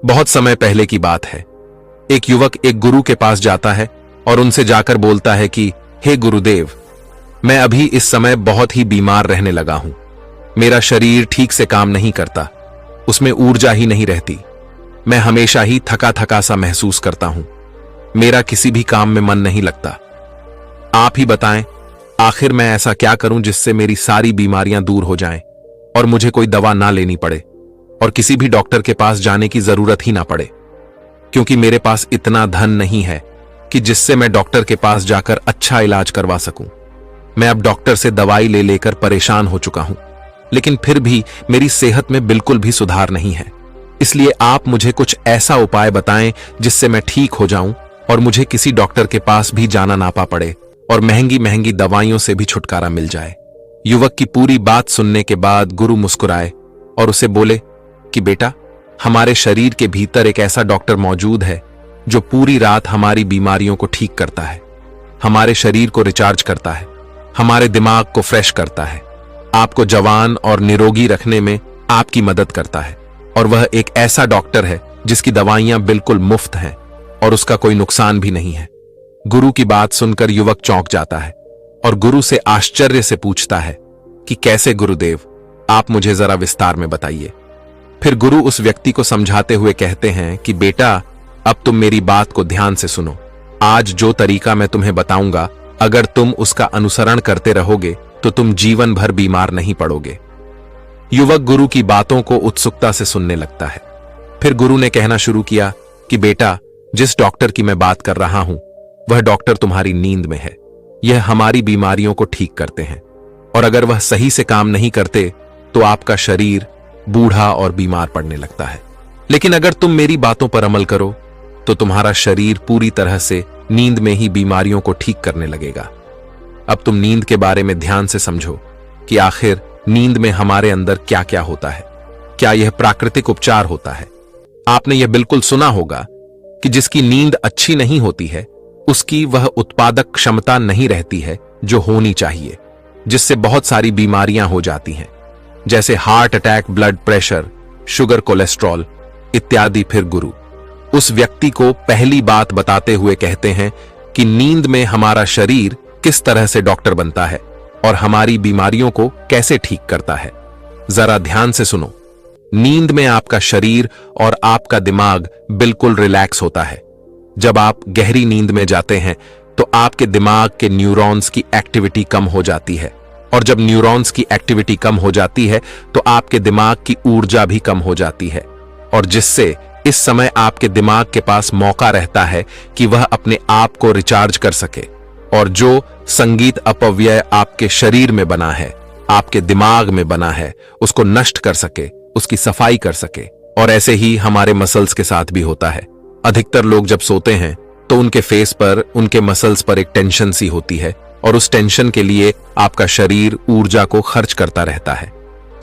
बहुत समय पहले की बात है। एक युवक एक गुरु के पास जाता है और उनसे जाकर बोलता है कि हे गुरुदेव, मैं अभी इस समय बहुत ही बीमार रहने लगा हूं। मेरा शरीर ठीक से काम नहीं करता, उसमें ऊर्जा ही नहीं रहती। मैं हमेशा ही थका थका सा महसूस करता हूं। मेरा किसी भी काम में मन नहीं लगता। आप ही बताएं, आखिर मैं ऐसा क्या करूं जिससे मेरी सारी बीमारियां दूर हो जाएं और मुझे कोई दवा ना लेनी पड़े और किसी भी डॉक्टर के पास जाने की जरूरत ही ना पड़े, क्योंकि मेरे पास इतना धन नहीं है कि जिससे मैं डॉक्टर के पास जाकर अच्छा इलाज करवा सकूं। मैं अब डॉक्टर से दवाई ले लेकर परेशान हो चुका हूं, लेकिन फिर भी मेरी सेहत में बिल्कुल भी सुधार नहीं है। इसलिए आप मुझे कुछ ऐसा उपाय बताएं जिससे मैं ठीक हो जाऊं और मुझे किसी डॉक्टर के पास भी जाना ना पड़े और महंगी महंगी दवाइयों से भी छुटकारा मिल जाए। युवक की पूरी बात सुनने के बाद गुरु मुस्कुराए और उसे बोले कि बेटा, हमारे शरीर के भीतर एक ऐसा डॉक्टर मौजूद है जो पूरी रात हमारी बीमारियों को ठीक करता है, हमारे शरीर को रिचार्ज करता है, हमारे दिमाग को फ्रेश करता है, आपको जवान और निरोगी रखने में आपकी मदद करता है। और वह एक ऐसा डॉक्टर है जिसकी दवाइयां बिल्कुल मुफ्त हैं और उसका कोई नुकसान भी नहीं है। गुरु की बात सुनकर युवक चौंक जाता है और गुरु से आश्चर्य से पूछता है कि कैसे गुरुदेव, आप मुझे जरा विस्तार में बताइए। फिर गुरु उस व्यक्ति को समझाते हुए कहते हैं कि बेटा, अब तुम मेरी बात को ध्यान से सुनो। आज जो तरीका मैं तुम्हें बताऊंगा, अगर तुम उसका अनुसरण करते रहोगे तो तुम जीवन भर बीमार नहीं पड़ोगे। युवक गुरु की बातों को उत्सुकता से सुनने लगता है। फिर गुरु ने कहना शुरू किया कि बेटा, जिस डॉक्टर की मैं बात कर रहा हूं, वह डॉक्टर तुम्हारी नींद में है। यह हमारी बीमारियों को ठीक करते हैं और अगर वह सही से काम नहीं करते तो आपका शरीर बूढ़ा और बीमार पड़ने लगता है। लेकिन अगर तुम मेरी बातों पर अमल करो तो तुम्हारा शरीर पूरी तरह से नींद में ही बीमारियों को ठीक करने लगेगा। अब तुम नींद के बारे में ध्यान से समझो कि आखिर नींद में हमारे अंदर क्या क्या होता है। क्या यह प्राकृतिक उपचार होता है? आपने यह बिल्कुल सुना होगा कि जिसकी नींद अच्छी नहीं होती है उसकी वह उत्पादक क्षमता नहीं रहती है जो होनी चाहिए, जिससे बहुत सारी बीमारियां हो जाती हैं, जैसे heart attack, blood pressure, sugar, cholesterol इत्यादि। फिर गुरु उस व्यक्ति को पहली बात बताते हुए कहते हैं कि नींद में हमारा शरीर किस तरह से डॉक्टर बनता है और हमारी बीमारियों को कैसे ठीक करता है। जरा ध्यान से सुनो। नींद में आपका शरीर और आपका दिमाग बिल्कुल रिलैक्स होता है। जब आप गहरी नींद में जाते हैं तो आपके दिमाग के न्यूरॉन्स की एक्टिविटी कम हो जाती है और जब न्यूरॉन्स की एक्टिविटी कम हो जाती है तो आपके दिमाग की ऊर्जा भी कम हो जाती है और जिससे इस समय आपके दिमाग के पास मौका रहता है कि वह अपने आप को रिचार्ज कर सके और जो संगीत अपव्यय आपके शरीर में बना है, आपके दिमाग में बना है, उसको नष्ट कर सके, उसकी सफाई कर सके। और ऐसे ही हमारे मसल्स के साथ भी होता है। अधिकतर लोग जब सोते हैं तो उनके फेस पर, उनके मसल्स पर एक टेंशन सी होती है और उस टेंशन के लिए आपका शरीर ऊर्जा को खर्च करता रहता है।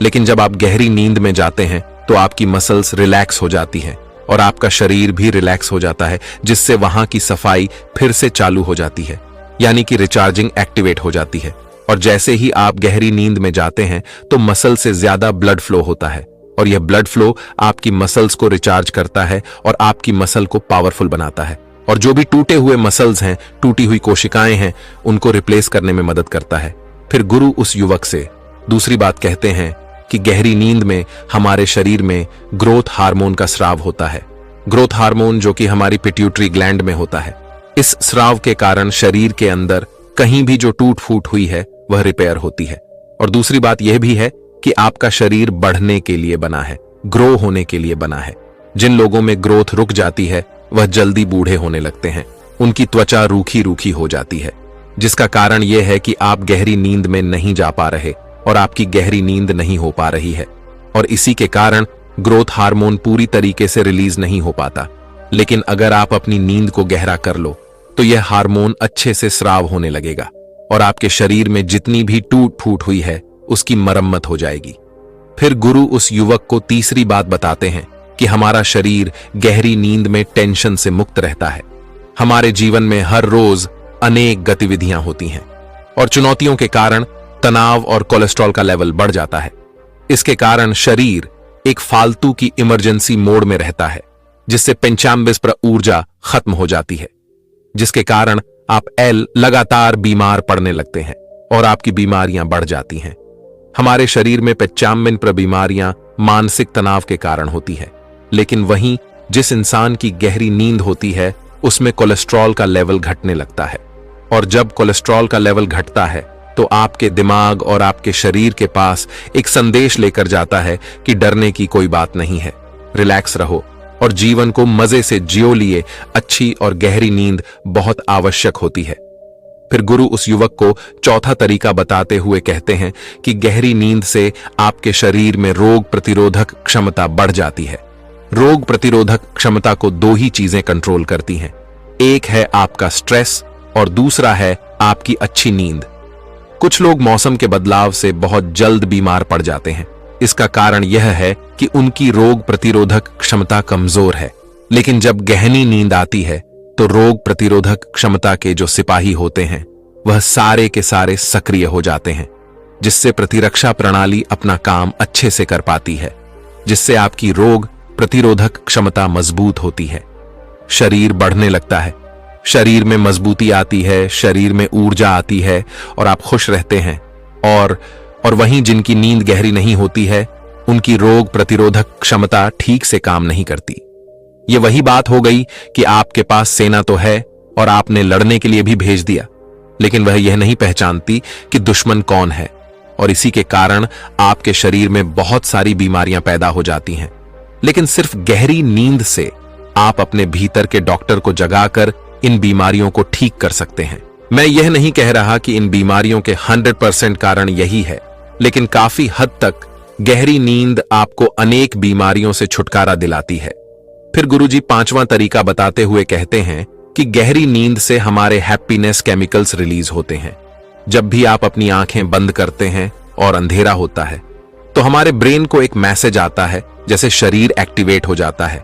लेकिन जब आप गहरी नींद में जाते हैं तो आपकी मसल्स रिलैक्स हो जाती हैं और आपका शरीर भी रिलैक्स हो जाता है, जिससे वहां की सफाई फिर से चालू हो जाती है, यानी कि रिचार्जिंग एक्टिवेट हो जाती है। और जैसे ही आप गहरी नींद में जाते हैं तो मसल से ज्यादा ब्लड फ्लो होता है और यह ब्लड फ्लो आपकी मसल्स को रिचार्ज करता है और आपकी मसल को पावरफुल बनाता है और जो भी टूटे हुए मसल्स हैं, टूटी हुई कोशिकाएं हैं, उनको रिप्लेस करने में मदद करता है। फिर गुरु उस युवक से दूसरी बात कहते हैं कि गहरी नींद में हमारे शरीर में ग्रोथ हार्मोन का स्राव होता है। ग्रोथ हार्मोन जो कि हमारी पिट्यूटरी ग्लैंड में होता है। इस स्राव के कारण शरीर के अंदर कहीं भी जो टूट फूट हुई है वह रिपेयर होती है। और दूसरी बात यह भी है कि आपका शरीर बढ़ने के लिए बना है, ग्रो होने के लिए बना है। जिन लोगों में ग्रोथ रुक जाती है वह जल्दी बूढ़े होने लगते हैं, उनकी त्वचा रूखी रूखी हो जाती है, जिसका कारण यह है कि आप गहरी नींद में नहीं जा पा रहे और आपकी गहरी नींद नहीं हो पा रही है और इसी के कारण ग्रोथ हार्मोन पूरी तरीके से रिलीज नहीं हो पाता। लेकिन अगर आप अपनी नींद को गहरा कर लो तो यह हार्मोन अच्छे से स्राव होने लगेगा और आपके शरीर में जितनी भी टूट फूट हुई है उसकी मरम्मत हो जाएगी। फिर गुरु उस युवक को तीसरी बात बताते हैं कि हमारा शरीर गहरी नींद में टेंशन से मुक्त रहता है। हमारे जीवन में हर रोज अनेक गतिविधियां होती हैं और चुनौतियों के कारण तनाव और कोलेस्ट्रॉल का लेवल बढ़ जाता है। इसके कारण शरीर एक फालतू की इमरजेंसी मोड में रहता है जिससे पेंचाम्बिस पर ऊर्जा खत्म हो जाती है, जिसके कारण आप लगातार बीमार पड़ने लगते हैं और आपकी बीमारियां बढ़ जाती हैं। हमारे शरीर में पेचाम्बिन पर बीमारियां मानसिक तनाव के कारण होती है, लेकिन वहीं जिस इंसान की गहरी नींद होती है उसमें कोलेस्ट्रॉल का लेवल घटने लगता है, और जब कोलेस्ट्रॉल का लेवल घटता है तो आपके दिमाग और आपके शरीर के पास एक संदेश लेकर जाता है कि डरने की कोई बात नहीं है, रिलैक्स रहो और जीवन को मजे से जियो। लिए अच्छी और गहरी नींद बहुत आवश्यक होती है। फिर गुरु उस युवक को चौथा तरीका बताते हुए कहते हैं कि गहरी नींद से आपके शरीर में रोग प्रतिरोधक क्षमता बढ़ जाती है। रोग प्रतिरोधक क्षमता को दो ही चीजें कंट्रोल करती हैं, एक है आपका स्ट्रेस और दूसरा है आपकी अच्छी नींद। कुछ लोग मौसम के बदलाव से बहुत जल्द बीमार पड़ जाते हैं। इसका कारण यह है कि उनकी रोग प्रतिरोधक क्षमता कमजोर है, लेकिन जब गहरी नींद आती है तो रोग प्रतिरोधक क्षमता के जो सिपाही होते हैं वह सारे के सारे सक्रिय हो जाते हैं, जिससे प्रतिरक्षा प्रणाली अपना काम अच्छे से कर पाती है, जिससे आपकी रोग प्रतिरोधक क्षमता मजबूत होती है। शरीर बढ़ने लगता है, शरीर में मजबूती आती है, शरीर में ऊर्जा आती है और आप खुश रहते हैं। और वहीं जिनकी नींद गहरी नहीं होती है उनकी रोग प्रतिरोधक क्षमता ठीक से काम नहीं करती। ये वही बात हो गई कि आपके पास सेना तो है और आपने लड़ने के लिए भी भेज दिया, लेकिन वह यह नहीं पहचानती कि दुश्मन कौन है, और इसी के कारण आपके शरीर में बहुत सारी बीमारियां पैदा हो जाती हैं। लेकिन सिर्फ गहरी नींद से आप अपने भीतर के डॉक्टर को जगाकर इन बीमारियों को ठीक कर सकते हैं। मैं यह नहीं कह रहा कि इन बीमारियों के 100% कारण यही है, लेकिन काफी हद तक गहरी नींद आपको अनेक बीमारियों से छुटकारा दिलाती है। फिर गुरुजी पांचवां तरीका बताते हुए कहते हैं कि गहरी नींद से हमारे हैप्पीनेस केमिकल्स रिलीज होते हैं। जब भी आप अपनी आंखें बंद करते हैं और अंधेरा होता है तो हमारे ब्रेन को एक मैसेज आता है, जैसे शरीर एक्टिवेट हो जाता है,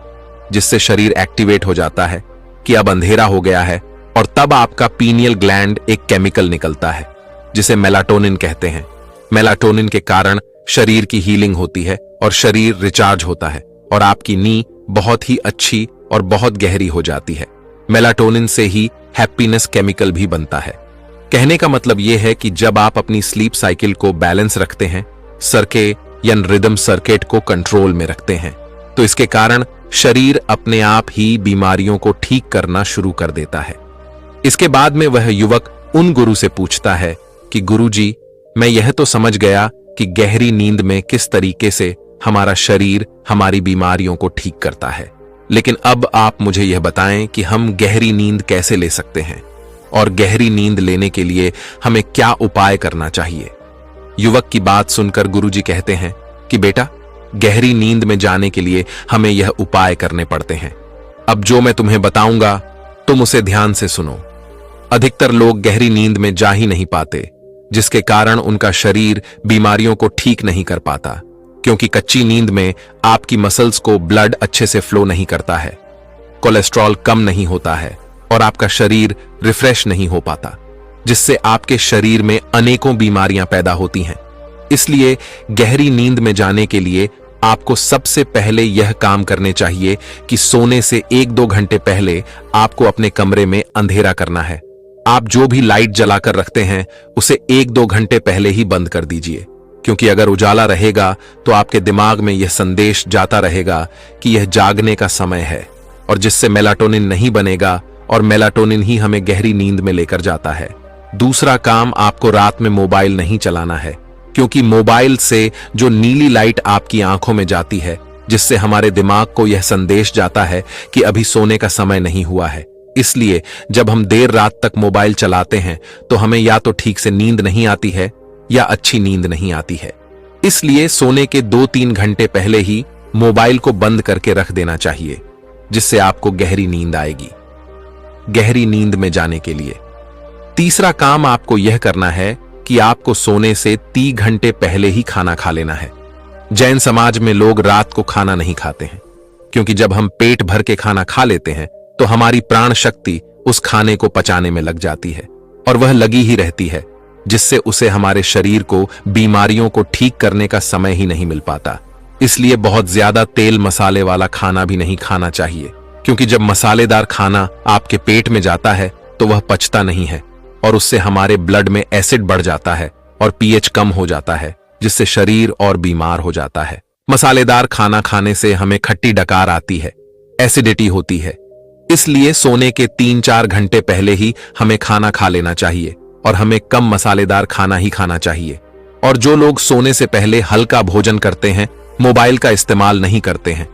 जिससे शरीर एक्टिवेट हो जाता है कि अब अंधेरा हो गया है, और तब आपका पीनियल ग्लैंड एक केमिकल निकलता है जिसे मेलाटोनिन कहते हैं। मेलाटोनिन के कारण शरीर की हीलिंग होती है और शरीर रिचार्ज होता है और आपकी नींद बहुत ही अच्छी और बहुत गहरी हो जाती है। मेलाटोनिन से ही हैप्पीनेस केमिकल भी बनता है। कहने का मतलब यह है कि जब आप अपनी स्लीप साइकिल को बैलेंस रखते हैं, सर्केडियन रिदम सर्किट को कंट्रोल में रखते हैं, तो इसके कारण शरीर अपने आप ही बीमारियों को ठीक करना शुरू कर देता है। इसके बाद में वह युवक उन गुरु से पूछता है कि गुरुजी, मैं यह तो समझ गया कि गहरी नींद में किस तरीके से हमारा शरीर हमारी बीमारियों को ठीक करता है, लेकिन अब आप मुझे यह बताएं कि हम गहरी नींद कैसे ले सकते हैं और गहरी नींद लेने के लिए हमें क्या उपाय करना चाहिए। युवक की बात सुनकर गुरुजी कहते हैं कि बेटा, गहरी नींद में जाने के लिए हमें यह उपाय करने पड़ते हैं। अब जो मैं तुम्हें बताऊंगा तुम उसे ध्यान से सुनो। अधिकतर लोग गहरी नींद में जा ही नहीं पाते, जिसके कारण उनका शरीर बीमारियों को ठीक नहीं कर पाता, क्योंकि कच्ची नींद में आपकी मसल्स को ब्लड अच्छे से फ्लो नहीं करता है, कोलेस्ट्रॉल कम नहीं होता है और आपका शरीर रिफ्रेश नहीं हो पाता, जिससे आपके शरीर में अनेकों बीमारियां पैदा होती हैं। इसलिए गहरी नींद में जाने के लिए आपको सबसे पहले यह काम करने चाहिए कि सोने से 1-2 घंटे पहले आपको अपने कमरे में अंधेरा करना है। आप जो भी लाइट जलाकर रखते हैं उसे 1-2 घंटे पहले ही बंद कर दीजिए, क्योंकि अगर उजाला रहेगा तो आपके दिमाग में यह संदेश जाता रहेगा कि यह जागने का समय है, और जिससे मेलाटोनिन नहीं बनेगा, और मेलाटोनिन ही हमें गहरी नींद में लेकर जाता है। दूसरा काम, आपको रात में मोबाइल नहीं चलाना है, क्योंकि मोबाइल से जो नीली लाइट आपकी आंखों में जाती है, जिससे हमारे दिमाग को यह संदेश जाता है कि अभी सोने का समय नहीं हुआ है। इसलिए जब हम देर रात तक मोबाइल चलाते हैं तो हमें या तो ठीक से नींद नहीं आती है या अच्छी नींद नहीं आती है। इसलिए सोने के 2-3 घंटे पहले ही मोबाइल को बंद करके रख देना चाहिए, जिससे आपको गहरी नींद आएगी। गहरी नींद में जाने के लिए तीसरा काम आपको यह करना है कि आपको सोने से 3 घंटे पहले ही खाना खा लेना है। जैन समाज में लोग रात को खाना नहीं खाते हैं, क्योंकि जब हम पेट भर के खाना खा लेते हैं तो हमारी प्राण शक्ति उस खाने को पचाने में लग जाती है और वह लगी ही रहती है, जिससे उसे हमारे शरीर को बीमारियों को ठीक करने का समय ही नहीं मिल पाता। इसलिए बहुत ज्यादा तेल मसाले वाला खाना भी नहीं खाना चाहिए, क्योंकि जब मसालेदार खाना आपके पेट में जाता है तो वह पचता नहीं है और उससे हमारे ब्लड में एसिड बढ़ जाता है और पीएच कम हो जाता है, जिससे शरीर और बीमार हो जाता है। मसालेदार खाना खाने से हमें खट्टी डकार आती है, एसिडिटी होती है। इसलिए सोने के 3-4 घंटे पहले ही हमें खाना खा लेना चाहिए और हमें कम मसालेदार खाना ही खाना चाहिए। और जो लोग सोने से पहले हल्का भोजन करते हैं, मोबाइल का इस्तेमाल नहीं करते हैं,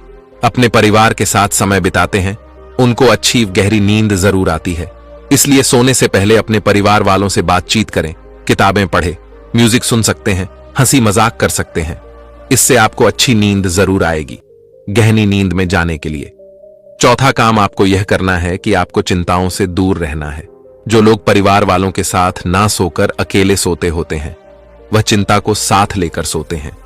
अपने परिवार के साथ समय बिताते हैं, उनको अच्छी गहरी नींद जरूर आती है। इसलिए सोने से पहले अपने परिवार वालों से बातचीत करें, किताबें पढ़ें, म्यूजिक सुन सकते हैं, हंसी मजाक कर सकते हैं। इससे आपको अच्छी नींद जरूर आएगी गहनी नींद में जाने के लिए। चौथा काम आपको यह करना है कि आपको चिंताओं से दूर रहना है। जो लोग परिवार वालों के साथ ना सोकर अकेले सोते होते हैं, वह चिंता को साथ लेकर सोते हैं।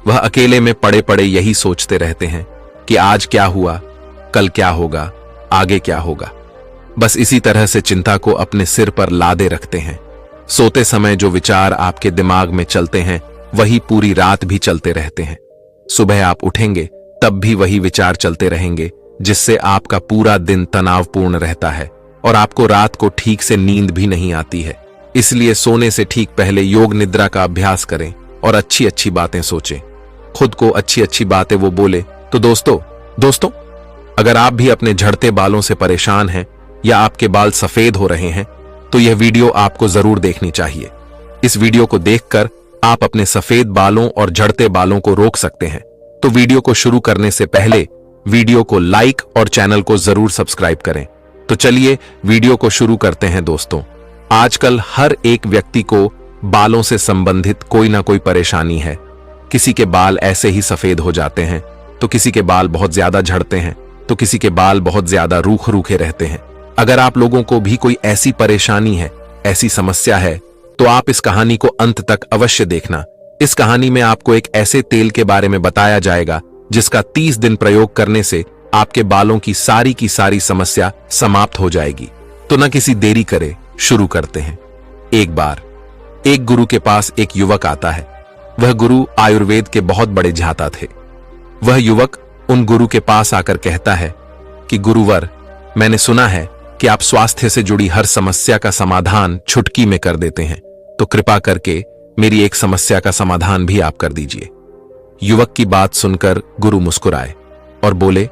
वह अकेले में पड़े पड़े यही सोचते रहते हैं कि आज क्या हुआ, कल क्या होगा, आगे क्या होगा। बस इसी तरह से चिंता को अपने सिर पर लादे रखते हैं। सोते समय जो विचार आपके दिमाग में चलते हैं, वही पूरी रात भी चलते रहते हैं। सुबह आप उठेंगे तब भी वही विचार चलते रहेंगे, जिससे आपका पूरा दिन तनावपूर्ण रहता है और आपको रात को ठीक से नींद भी नहीं आती है। इसलिए सोने से ठीक पहले योग निद्रा का अभ्यास करें और अच्छी अच्छी बातें सोचें। खुद को अच्छी अच्छी बातें वो बोले। तो दोस्तों, अगर आप भी अपने झड़ते बालों से परेशान हैं या आपके बाल सफेद हो रहे हैं, तो यह वीडियो आपको जरूर देखनी चाहिए। इस वीडियो को देखकर आप अपने सफेद बालों और झड़ते बालों को रोक सकते हैं। तो वीडियो को शुरू करने से पहले वीडियो को लाइक और चैनल को जरूर सब्सक्राइब करें। तो चलिए वीडियो को शुरू करते हैं। दोस्तों, आजकल हर एक व्यक्ति को बालों से संबंधित कोई ना कोई परेशानी है। किसी के बाल ऐसे ही सफेद हो जाते हैं, तो किसी के बाल बहुत ज्यादा झड़ते हैं, तो किसी के बाल बहुत ज्यादा रूखे रहते हैं। अगर आप लोगों को भी कोई ऐसी परेशानी है, ऐसी समस्या है, तो आप इस कहानी को अंत तक अवश्य देखना। इस कहानी में आपको एक ऐसे तेल के बारे में बताया जाएगा जिसका 30 दिन प्रयोग करने से आपके बालों की सारी समस्या समाप्त हो जाएगी। तो न किसी देरी करे, शुरू करते हैं। एक बार एक गुरु के पास एक युवक आता है। वह गुरु आयुर्वेद के बहुत बड़े झाता थे। वह युवक उन गुरु के पास आकर कहता है कि गुरुवर, मैंने सुना है कि आप स्वास्थ्य से जुड़ी हर समस्या का समाधान चुटकी में कर देते हैं, तो कृपा करके मेरी एक समस्या का समाधान भी आप कर दीजिए। युवक की बात सुनकर गुरु मुस्कुराए और बोले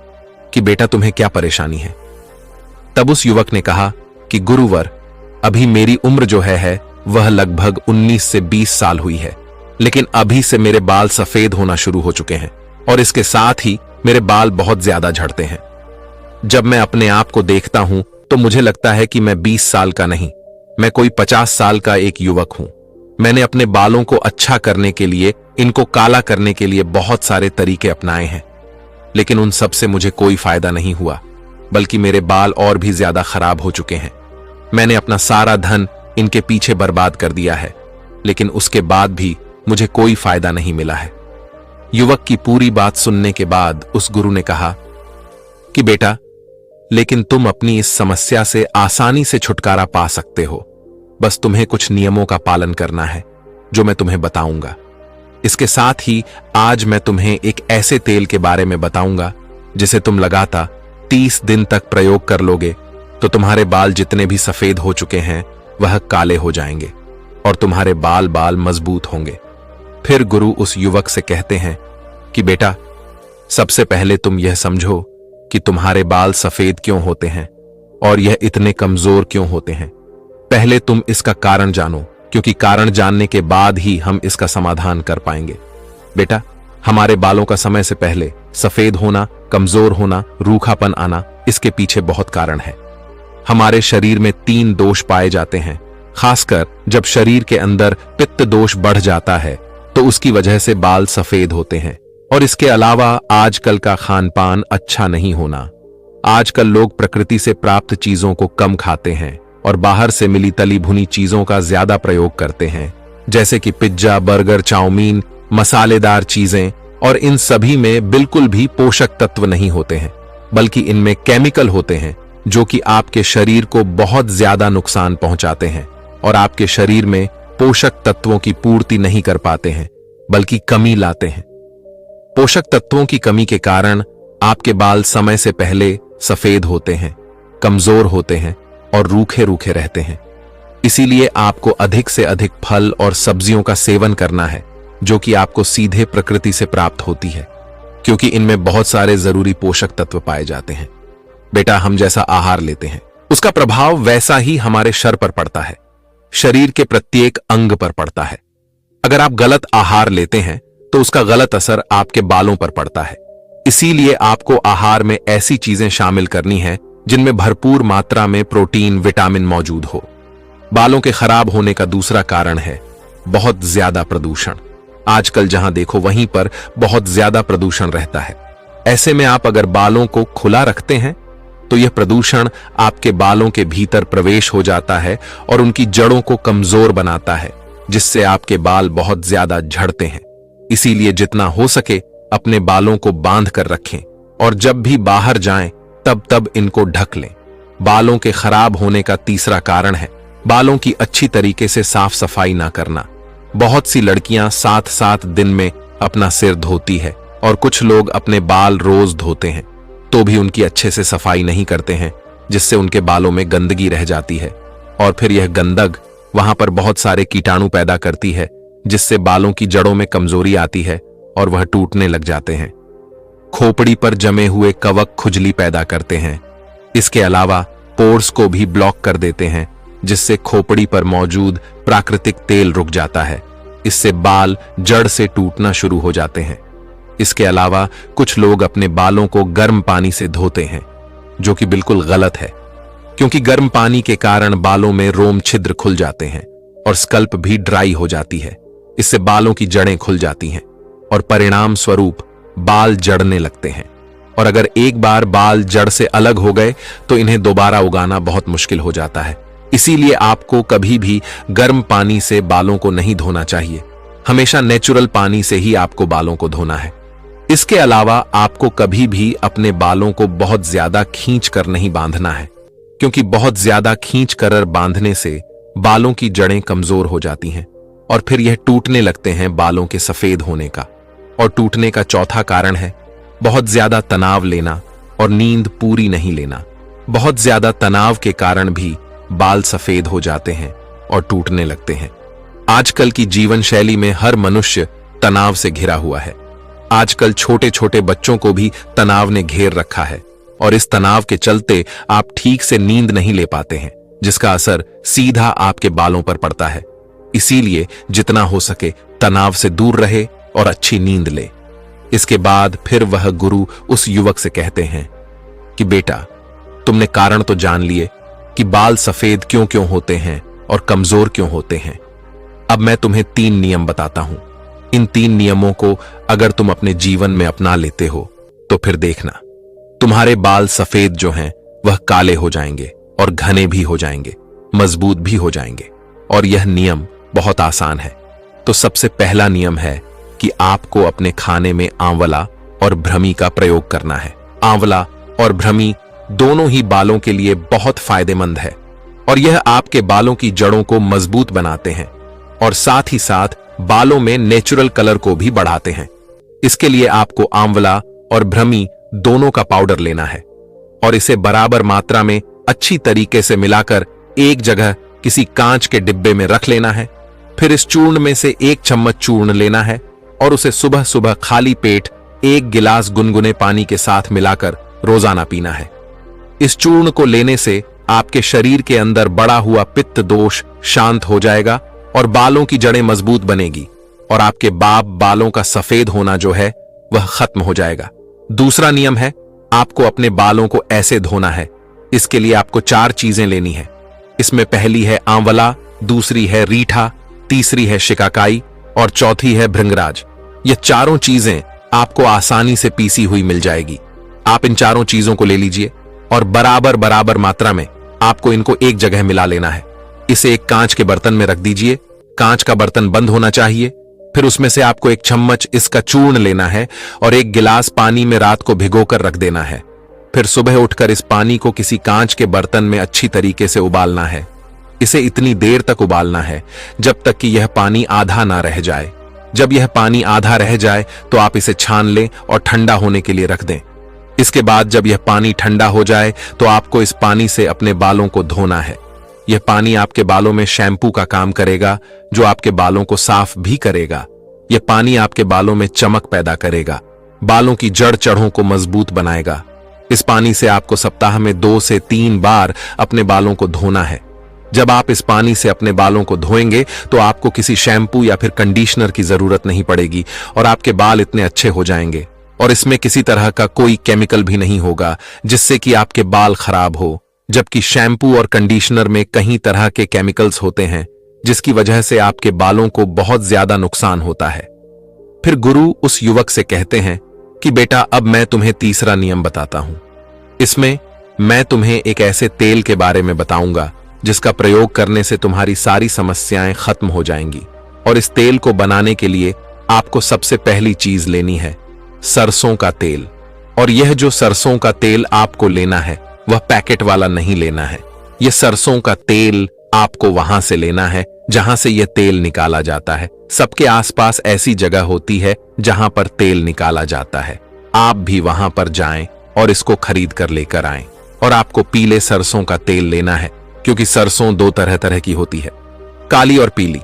कि बेटा, तुम्हें क्या परेशानी है। तब उस युवक ने कहा कि गुरुवर, अभी मेरी उम्र जो है वह लगभग 19 से 20 साल हुई है, लेकिन अभी से मेरे बाल सफेद होना शुरू हो चुके हैं और इसके साथ ही मेरे बाल बहुत ज्यादा झड़ते हैं। जब मैं अपने आप को देखता हूं तो मुझे लगता है कि मैं 20 साल का नहीं, मैं कोई 50 साल का एक युवक हूं। मैंने अपने बालों को अच्छा करने के लिए, इनको काला करने के लिए बहुत सारे तरीके अपनाए हैं, लेकिन उन सब से मुझे कोई फायदा नहीं हुआ, बल्कि मेरे बाल और भी ज्यादा खराब हो चुके हैं। मैंने अपना सारा धन इनके पीछे बर्बाद कर दिया है, लेकिन उसके बाद भी मुझे कोई फायदा नहीं मिला है। युवक की पूरी बात सुनने के बाद उस गुरु ने कहा कि बेटा, लेकिन तुम अपनी इस समस्या से आसानी से छुटकारा पा सकते हो। बस तुम्हें कुछ नियमों का पालन करना है, जो मैं तुम्हें बताऊंगा। इसके साथ ही आज मैं तुम्हें एक ऐसे तेल के बारे में बताऊंगा जिसे तुम लगातार 30 दिन तक प्रयोग कर लोगे तो तुम्हारे बाल जितने भी सफेद हो चुके हैं वह काले हो जाएंगे और तुम्हारे बाल मजबूत होंगे। फिर गुरु उस युवक से कहते हैं कि बेटा, सबसे पहले तुम यह समझो कि तुम्हारे बाल सफेद क्यों होते हैं और यह इतने कमजोर क्यों होते हैं। पहले तुम इसका कारण जानो, क्योंकि कारण जानने के बाद ही हम इसका समाधान कर पाएंगे। बेटा, हमारे बालों का समय से पहले सफेद होना, कमजोर होना, रूखापन आना, इसके पीछे बहुत कारण है। हमारे शरीर में 3 दोष पाए जाते हैं। खासकर जब शरीर के अंदर पित्त दोष बढ़ जाता है तो उसकी वजह से बाल सफेद होते हैं। और इसके अलावा आजकल का खान पान अच्छा नहीं होना। आजकल लोग प्रकृति से प्राप्त चीजों को कम खाते हैं और बाहर से मिली तली भुनी चीजों का ज्यादा प्रयोग करते हैं, जैसे कि पिज्जा, बर्गर, चाउमीन, मसालेदार चीजें। और इन सभी में बिल्कुल भी पोषक तत्व नहीं होते हैं, बल्कि इनमें केमिकल होते हैं जो कि आपके शरीर को बहुत ज्यादा नुकसान पहुंचाते हैं और आपके शरीर में पोषक तत्वों की पूर्ति नहीं कर पाते हैं, बल्कि कमी लाते हैं। पोषक तत्वों की कमी के कारण आपके बाल समय से पहले सफेद होते हैं, कमजोर होते हैं और रूखे रूखे रहते हैं। इसीलिए आपको अधिक से अधिक फल और सब्जियों का सेवन करना है, जो कि आपको सीधे प्रकृति से प्राप्त होती है, क्योंकि इनमें बहुत सारे जरूरी पोषक तत्व पाए जाते हैं। बेटा, हम जैसा आहार लेते हैं उसका प्रभाव वैसा ही हमारे शर पर पड़ता है, शरीर के प्रत्येक अंग पर पड़ता है। अगर आप गलत आहार लेते हैं तो उसका गलत असर आपके बालों पर पड़ता है। इसीलिए आपको आहार में ऐसी चीजें शामिल करनी है जिनमें भरपूर मात्रा में प्रोटीन, विटामिन मौजूद हो। बालों के खराब होने का दूसरा कारण है बहुत ज्यादा प्रदूषण। आजकल जहां देखो वहीं पर बहुत ज्यादा प्रदूषण रहता है। ऐसे में आप अगर बालों को खुला रखते हैं तो यह प्रदूषण आपके बालों के भीतर प्रवेश हो जाता है और उनकी जड़ों को कमजोर बनाता है, जिससे आपके बाल बहुत ज्यादा झड़ते हैं। इसीलिए जितना हो सके अपने बालों को बांध कर रखें और जब भी बाहर जाएं तब तब इनको ढक लें। बालों के खराब होने का तीसरा कारण है बालों की अच्छी तरीके से साफ सफाई ना करना। बहुत सी लड़कियां 7-7 दिन में अपना सिर धोती है और कुछ लोग अपने बाल रोज धोते हैं तो भी उनकी अच्छे से सफाई नहीं करते हैं, जिससे उनके बालों में गंदगी रह जाती है और फिर यह गंदग वहां पर बहुत सारे कीटाणु पैदा करती है, जिससे बालों की जड़ों में कमजोरी आती है और वह टूटने लग जाते हैं। खोपड़ी पर जमे हुए कवक खुजली पैदा करते हैं। इसके अलावा पोर्स को भी ब्लॉक कर देते हैं, जिससे खोपड़ी पर मौजूद प्राकृतिक तेल रुक जाता है। इससे बाल जड़ से टूटना शुरू हो जाते हैं। इसके अलावा कुछ लोग अपने बालों को गर्म पानी से धोते हैं, जो कि बिल्कुल गलत है, क्योंकि गर्म पानी के कारण बालों में रोम छिद्र खुल जाते हैं और स्कल्प भी ड्राई हो जाती है। इससे बालों की जड़ें खुल जाती हैं और परिणाम स्वरूप बाल जड़ने लगते हैं। और अगर एक बार बाल जड़ से अलग हो गए तो इन्हें दोबारा उगाना बहुत मुश्किल हो जाता है। इसीलिए आपको कभी भी गर्म पानी से बालों को नहीं धोना चाहिए। हमेशा नेचुरल पानी से ही आपको बालों को धोना है। इसके अलावा आपको कभी भी अपने बालों को बहुत ज्यादा खींच कर नहीं बांधना है, क्योंकि बहुत ज्यादा खींच कर बांधने से बालों की जड़ें कमजोर हो जाती हैं और फिर यह टूटने लगते हैं बालों के सफेद होने का। और टूटने का चौथा कारण है बहुत ज्यादा तनाव लेना और नींद पूरी नहीं लेना। बहुत ज्यादा तनाव के कारण भी बाल सफेद हो जाते हैं और टूटने लगते हैं। आजकल की जीवन शैली में हर मनुष्य तनाव से घिरा हुआ है। आजकल छोटे छोटे बच्चों को भी तनाव ने घेर रखा है और इस तनाव के चलते आप ठीक से नींद नहीं ले पाते हैं, जिसका असर सीधा आपके बालों पर पड़ता है। इसीलिए जितना हो सके तनाव से दूर रहे और अच्छी नींद ले। इसके बाद फिर वह गुरु उस युवक से कहते हैं कि बेटा, तुमने कारण तो जान लिए कि बाल सफेद क्यों क्यों होते हैं और कमजोर क्यों होते हैं। अब मैं तुम्हें 3 नियम बताता हूं। इन 3 नियमों को अगर तुम अपने जीवन में अपना लेते हो तो फिर देखना, तुम्हारे बाल सफेद जो हैं वह काले हो जाएंगे और घने भी हो जाएंगे, मजबूत भी हो जाएंगे। और यह नियम बहुत आसान है। तो सबसे पहला नियम है कि आपको अपने खाने में आंवला और भ्रमी का प्रयोग करना है। आंवला और भ्रमी दोनों ही बालों के लिए बहुत फायदेमंद है और यह आपके बालों की जड़ों को मजबूत बनाते हैं और साथ ही साथ बालों में नेचुरल कलर को भी बढ़ाते हैं। इसके लिए आपको आंवला और भ्रमी दोनों का पाउडर लेना है और इसे बराबर मात्रा में अच्छी तरीके से मिलाकर एक जगह किसी कांच के डिब्बे में रख लेना है। फिर इस चूर्ण में से 1 चम्मच चूर्ण लेना है और उसे सुबह सुबह खाली पेट 1 गिलास गुनगुने पानी के साथ मिलाकर रोजाना पीना है। इस चूर्ण को लेने से आपके शरीर के अंदर बड़ा हुआ पित्त दोष शांत हो जाएगा और बालों की जड़ें मजबूत बनेगी और आपके बालों का सफेद होना जो है वह खत्म हो जाएगा। दूसरा नियम है, आपको अपने बालों को ऐसे धोना है। इसके लिए आपको 4 चीजें लेनी है। इसमें पहली है आंवला, दूसरी है रीठा, तीसरी है शिकाकाई और चौथी है भृंगराज। ये चारों चीजें आपको आसानी से पीसी हुई मिल जाएगी। आप इन चारों चीजों को ले लीजिए और बराबर मात्रा में आपको इनको एक जगह मिला लेना है। इसे एक कांच के बर्तन में रख दीजिए। कांच का बर्तन बंद होना चाहिए। फिर उसमें से आपको 1 चम्मच इसका चूर्ण लेना है और 1 गिलास पानी में रात को भिगोकर रख देना है। फिर सुबह उठकर इस पानी को किसी कांच के बर्तन में अच्छी तरीके से उबालना है। इसे इतनी देर तक उबालना है जब तक कि यह पानी आधा ना रह जाए। जब यह पानी आधा रह जाए तो आप इसे छान लें और ठंडा होने के लिए रख दें। इसके बाद जब यह पानी ठंडा हो जाए तो आपको इस पानी से अपने बालों को धोना है। यह पानी आपके बालों में शैम्पू का काम करेगा, जो आपके बालों को साफ भी करेगा। यह पानी आपके बालों में चमक पैदा करेगा, बालों की जड़ जड़ों को मजबूत बनाएगा। इस पानी से आपको सप्ताह में 2 से 3 बार अपने बालों को धोना है। जब आप इस पानी से अपने बालों को धोएंगे तो आपको किसी शैम्पू या फिर कंडीशनर की जरूरत नहीं पड़ेगी और आपके बाल इतने अच्छे हो जाएंगे। और इसमें किसी तरह का कोई केमिकल भी नहीं होगा जिससे कि आपके बाल खराब हो, जबकि शैम्पू और कंडीशनर में कई तरह के केमिकल्स होते हैं जिसकी वजह से आपके बालों को बहुत ज्यादा नुकसान होता है। फिर गुरु उस युवक से कहते हैं कि बेटा, अब मैं तुम्हें तीसरा नियम बताता हूं। इसमें मैं तुम्हें एक ऐसे तेल के बारे में बताऊंगा जिसका प्रयोग करने से तुम्हारी सारी समस्याएं खत्म हो जाएंगी। और इस तेल को बनाने के लिए आपको सबसे पहली चीज लेनी है सरसों का तेल। और यह जो सरसों का तेल आपको लेना है वह पैकेट वाला नहीं लेना है। यह सरसों का तेल आपको वहां से लेना है जहां से यह तेल निकाला जाता है। सबके आसपास ऐसी जगह होती है जहां पर तेल निकाला जाता है। आप भी वहां पर जाएं और इसको खरीद कर लेकर आएं। और आपको पीले सरसों का तेल लेना है, क्योंकि सरसों 2 तरह की होती है, काली और पीली।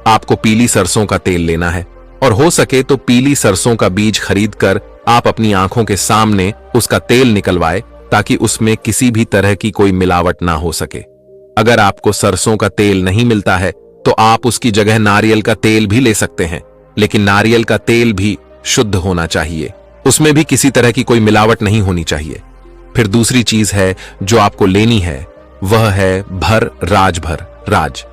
आपको पीली सरसों का तेल लेना है और हो सके तो पीली सरसों का बीज खरीद कर आप अपनी आंखों के सामने उसका तेल निकलवाए, ताकि उसमें किसी भी तरह की कोई मिलावट ना हो सके। अगर आपको सरसों का तेल नहीं मिलता है तो आप उसकी जगह नारियल का तेल भी ले सकते हैं, लेकिन नारियल का तेल भी शुद्ध होना चाहिए, उसमें भी किसी तरह की कोई मिलावट नहीं होनी चाहिए। फिर दूसरी चीज है जो आपको लेनी है, वह है भर राज।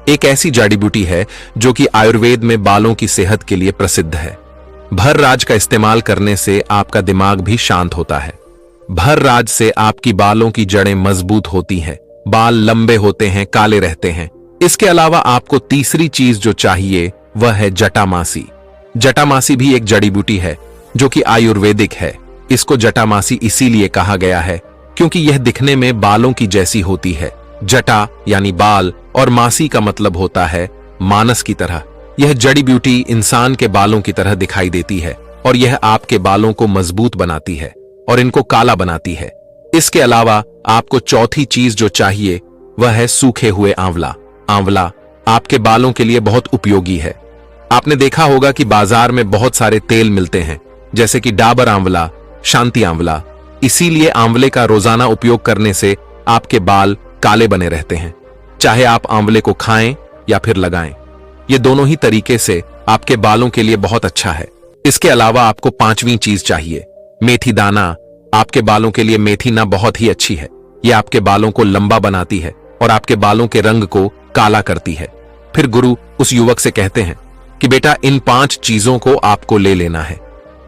एक ऐसी जड़ी बूटी है जो कि आयुर्वेद में बालों की सेहत के लिए प्रसिद्ध है। भर राज का इस्तेमाल करने से आपका दिमाग भी शांत होता है। भर राज से आपकी बालों की जड़ें मजबूत होती हैं, बाल लंबे होते हैं, काले रहते हैं। इसके अलावा आपको तीसरी चीज जो चाहिए वह है जटामासी। जटामासी भी एक जड़ी बूटी है जो कि आयुर्वेदिक है। इसको जटामासी इसीलिए कहा गया है क्योंकि यह दिखने में बालों की जैसी होती है। जटा यानी बाल और मासी का मतलब होता है मानस की तरह। यह जड़ी बूटी इंसान के बालों की तरह दिखाई देती है और यह आपके बालों को मजबूत बनाती है और इनको काला बनाती है। इसके अलावा आपको चौथी चीज जो चाहिए वह है सूखे हुए आंवला। आंवला आपके बालों के लिए बहुत उपयोगी है। आपने देखा होगा कि बाजार में बहुत सारे तेल मिलते हैं, जैसे कि डाबर आंवला, शांति आंवला। इसीलिए आंवले का रोजाना उपयोग करने से आपके बाल काले बने रहते हैं, चाहे आप आंवले को खाएं या फिर लगाएं। ये दोनों ही तरीके से आपके बालों के लिए बहुत अच्छा है। इसके अलावा आपको 5वीं चीज चाहिए, मेथी दाना। आपके बालों के लिए मेथी ना बहुत ही अच्छी है। ये आपके बालों को लंबा बनाती है और आपके बालों के रंग को काला करती है। फिर गुरु उस युवक से कहते हैं कि बेटा, इन 5 चीजों को आपको ले लेना है।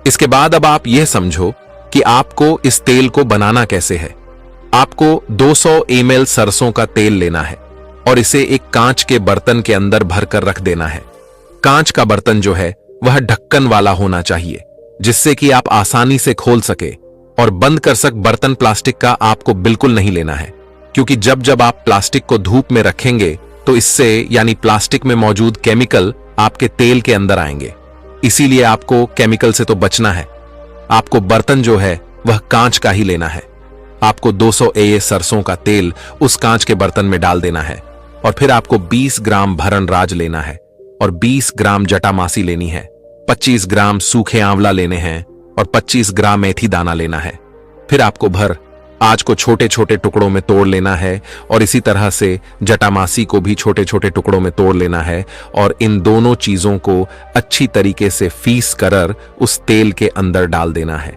इसके बाद अब आप यह समझो कि आपको इस तेल को बनाना कैसे है। आपको 200 ml सरसों का तेल लेना है और इसे एक कांच के बर्तन के अंदर भरकर रख देना है। कांच का बर्तन जो है वह ढक्कन वाला होना चाहिए, जिससे कि आप आसानी से खोल सके और बंद कर सक। बर्तन प्लास्टिक का आपको बिल्कुल नहीं लेना है, क्योंकि जब जब आप प्लास्टिक को धूप में रखेंगे तो इससे यानी प्लास्टिक में मौजूद केमिकल आपके तेल के अंदर आएंगे। इसीलिए आपको केमिकल से तो बचना है। आपको बर्तन जो है वह कांच का ही लेना है। आपको 200 ml सरसों का तेल उस कांच के बर्तन में डाल देना है और फिर आपको 20 ग्राम भरन राज लेना है और 20 ग्राम जटामासी लेनी है, 25 ग्राम सूखे आंवला लेने हैं और 25 ग्राम मेथी दाना लेना है। फिर आपको भर आज को छोटे छोटे टुकड़ों में तोड़ लेना है और इसी तरह से जटामासी को भी छोटे छोटे टुकड़ों में तोड़ लेना है और इन दोनों चीजों को अच्छी तरीके से पीस कर उस तेल के अंदर डाल देना है।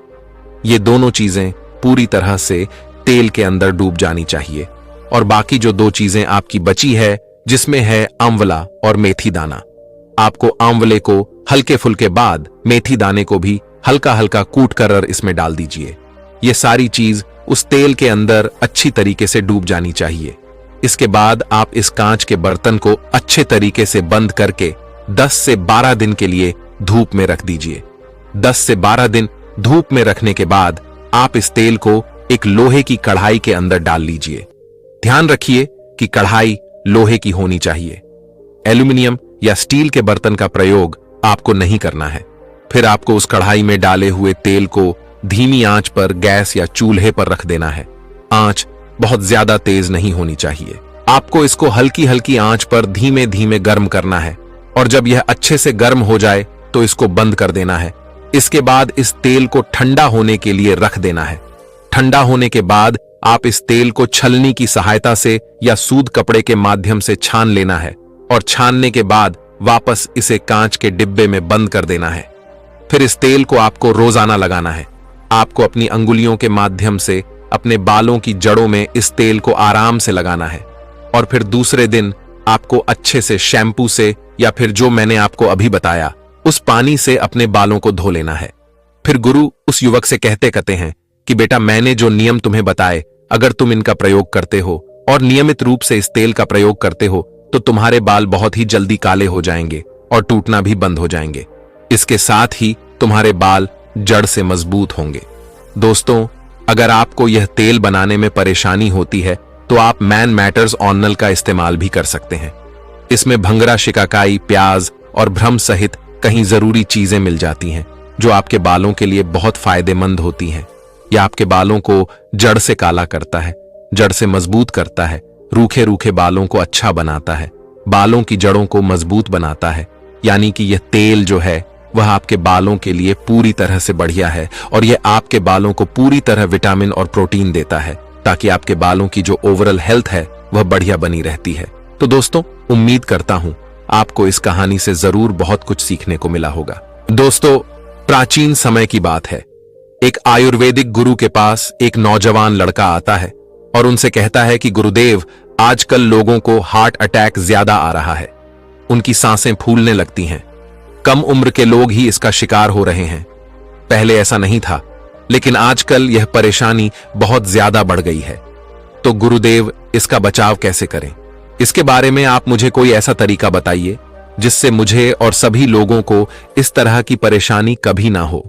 ये दोनों चीजें पूरी तरह से तेल के अंदर डूब जानी चाहिए और बाकी जो 2 चीजें आपकी बची है, जिसमें है आंवला और मेथी दाना, आपको आंवले को हल्के फुल्के बाद मेथी दाने को भी हल्का हल्का कूट कर इसमें डाल दीजिए। ये सारी चीज उस तेल के अंदर अच्छी तरीके से डूब जानी चाहिए। इसके बाद आप इस कांच के बर्तन को अच्छे तरीके से बंद करके 10 से 12 दिन के लिए धूप में रख दीजिए। 10 से 12 दिन धूप में रखने के बाद आप इस तेल को एक लोहे की कढ़ाई के अंदर डाल लीजिए। ध्यान रखिए कि कढ़ाई लोहे की होनी चाहिए। एल्यूमिनियम या स्टील के बर्तन का प्रयोग आपको नहीं करना है। फिर आपको उस कढ़ाई में डाले हुए तेल को धीमी आंच पर गैस या चूल्हे पर रख देना है। आंच बहुत ज्यादा तेज नहीं होनी चाहिए। आपको इसको हल्की हल्की आंच पर धीमे धीमे गर्म करना है और जब यह अच्छे से गर्म हो जाए तो इसको बंद कर देना है। इसके बाद इस तेल को ठंडा होने के लिए रख देना है। ठंडा होने के बाद आप इस तेल को छलनी की सहायता से या सूद कपड़े के माध्यम से छान लेना है और छानने के बाद वापस इसे कांच के डिब्बे में बंद कर देना है। फिर इस तेल को आपको रोजाना लगाना है। आपको अपनी अंगुलियों के माध्यम से अपने बालों की जड़ों में इस तेल को आराम से लगाना है और फिर दूसरे दिन आपको अच्छे से शैम्पू से या फिर जो मैंने आपको अभी बताया उस पानी से अपने बालों को धो लेना है। फिर गुरु उस युवक से कहते हैं कि बेटा, मैंने जो नियम तुम्हें बताए, अगर तुम इनका प्रयोग करते हो और नियमित रूप से इस तेल का प्रयोग करते हो तो तुम्हारे बाल बहुत ही जल्दी काले हो जाएंगे और टूटना भी बंद हो जाएंगे। इसके साथ ही तुम्हारे बाल जड़ से मजबूत होंगे। दोस्तों, अगर आपको यह तेल बनाने में परेशानी होती है तो आप मैन मैटर्स ऑनल का इस्तेमाल भी कर सकते हैं। इसमें भंगरा, शिकाकाई, प्याज और भ्रम सहित कहीं जरूरी चीजें मिल जाती हैं जो आपके बालों के लिए बहुत फायदेमंद होती हैं। यह आपके बालों को जड़ से काला करता है, जड़ से मजबूत करता है, रूखे रूखे बालों को अच्छा बनाता है, बालों की जड़ों को मजबूत बनाता है। यानी कि यह तेल जो है वह आपके बालों के लिए पूरी तरह से बढ़िया है और यह आपके बालों को पूरी तरह विटामिन और प्रोटीन देता है ताकि आपके बालों की जो ओवरऑल हेल्थ है वह बढ़िया बनी रहती है। तो दोस्तों, उम्मीद करता हूं आपको इस कहानी से जरूर बहुत कुछ सीखने को मिला होगा। दोस्तों, प्राचीन समय की बात है। एक आयुर्वेदिक गुरु के पास एक नौजवान लड़का आता है और उनसे कहता है कि गुरुदेव, आजकल लोगों को हार्ट अटैक ज्यादा आ रहा है। उनकी सांसें फूलने लगती हैं। कम उम्र के लोग ही इसका शिकार हो रहे हैं। पहले ऐसा नहीं था, लेकिन आजकल यह परेशानी बहुत ज्यादा बढ़ गई है। तो गुरुदेव, इसका बचाव कैसे करें? इसके बारे में आप मुझे कोई ऐसा तरीका बताइए जिससे मुझे और सभी लोगों को इस तरह की परेशानी कभी ना हो।